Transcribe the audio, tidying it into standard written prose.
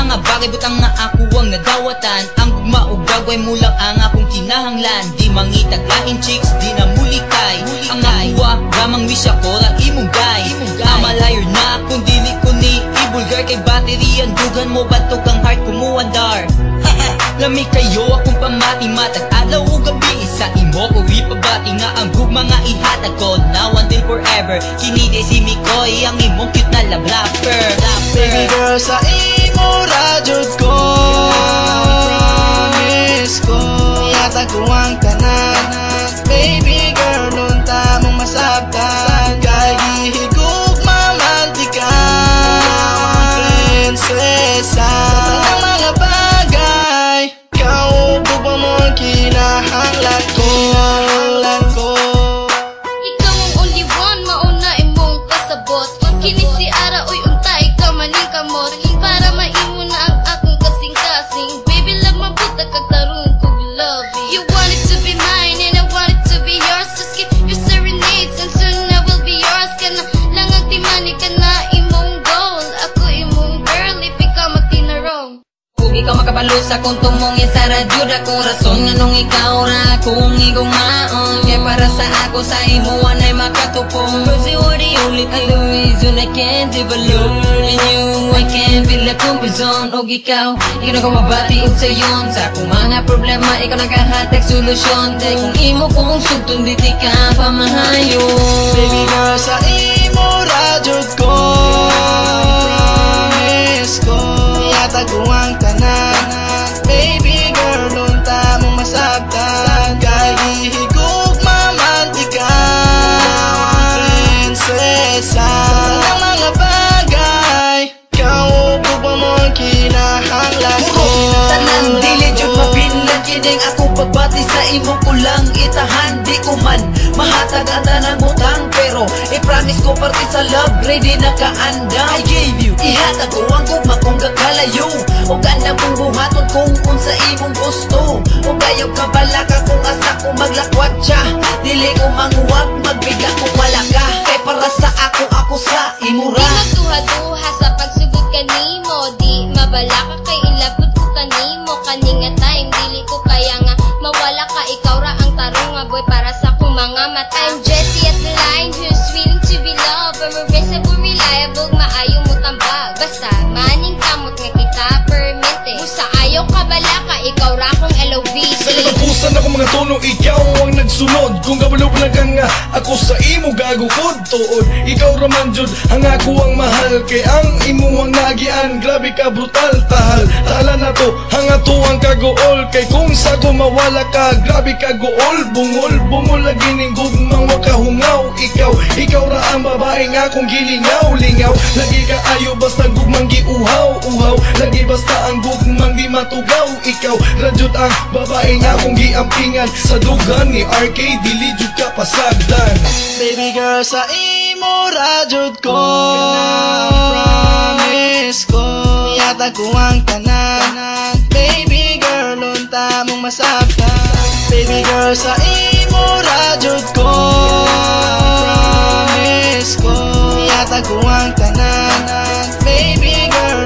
mga bagay butang nga ako ang nadawatan. Ang gugma o gagway mo lang ang akong kinahanglan. Di mangitaglain chicks, di na mulikay. Ang nakuha, gamang wish ako ra imong gay. Amalayor na kung dili ko ni ibulgar. Kay battery ang dugan mo, batog ang heart ko mo andar. Lami kayo akong pamati, matag adlaw o gabi. Sa imo ko ipabati nga ang gugma nga ihatag ko. Now until forever, kinide si Mikoy, ang imong cute na love rapper. Baby girl, sa imo radyod ko, promise ko, ihatag ko ang tanan. Baby girl, lunta mong masabtan. Kay gihigug mamantika, prinsesa. Sa mga bagay, ikaw gugma mo ang kinahanglan ko. Ikaw ang only one, mauna imong kasabot. Kini si Ara, uy untay ka maning kamot. Para maimo na ang akong kasing-kasing. Baby love mabuta kag tarong kog love. You want it to be mine and I want it to be yours. Just give your serenades and soon I will be yours. Kana lang ang timani ka na imong goal. Ako imong girl if ikaw magtinarong. Kung ikaw makabalo sa kung mong sa radyo ako rason nga nung ikaw ra kung igumaon. Kaya para sa ako sa imo anay makatupong. Cause you are the only reason I can't develop. And you I can't feel like kumbizon. Og ikaw na kumabatiod sa yon. Sa akong mga problema ikaw naghahatag solusyon. Dahil kung imo kong sugtong diti ka pamahayo. Baby girl, sa imo radyod ko, promise ko, ihatag ko ang tanan. Baby girl, lunta mong masabtan. Kay gihigug mamantika, prinsesa. Sa mga bagay, ikaw gugma mo ang kinahanglan ko. Tanan dili jud mapinlan kining ako pagbati sa imo ko lang itahan. Di ko man mahatag ang tanan butang, pero i-promise ko parte sa love ready na kaanda. I gave you ihatag ko ang gugma kung gakalayo. O ganda kong buhaton kung unsa imong gusto. O gayog kabalaka kung asa ko maglakwat siya. Dili ko manguwag magbigla kung wala ka. Kay para sa ako sa imura. Di magduha-duha sa pagsugod kanimo. Di mabala ka kay ilabot ko kanimo. Kaninga time dili ko kaya nga mawala ka. Ikaw ra ang tarong nga boy para sa kong mga mata. I'm Jessie at the line who's willing to be loved. Irreversible, reliable, maayo mo tambag. Basta maning kamot nga kita permente. Musa ayaw ka bala ka, ikaw ra kong LOVC. Sa katapusan ako mga tono, ikaw ang nagsunod. Kung kabalo na ka nga, ako sa imo gagukod tuod. Ikaw raman jud, ang ako ang mahal. Kay ang imo ang nagian, grabe ka brutal tahal. Tala na to, ang ato ang kagool. Kay kung sa ko mawala ka, grabe ka gool. Bungol lagi ning gugmang makahungaw. Ikaw ra ang babae nga kung gilingaw-lingaw. Lagi ka ayo basta gugmang giuhaw-uhaw. Lagi basta ang gugmang di matugaw. Ikaw radyot ang babae nga kung giampingan. Sa dugan ni RK dili jud ka pasagdan. Baby girl, sa imo radyod ko, promise ko, ihatag ko ang tanan. Baby girl, lunta mong masabtan. Baby girl, sa imo radyod ko, promise ko, ihatag ko ang tanan. Baby girl,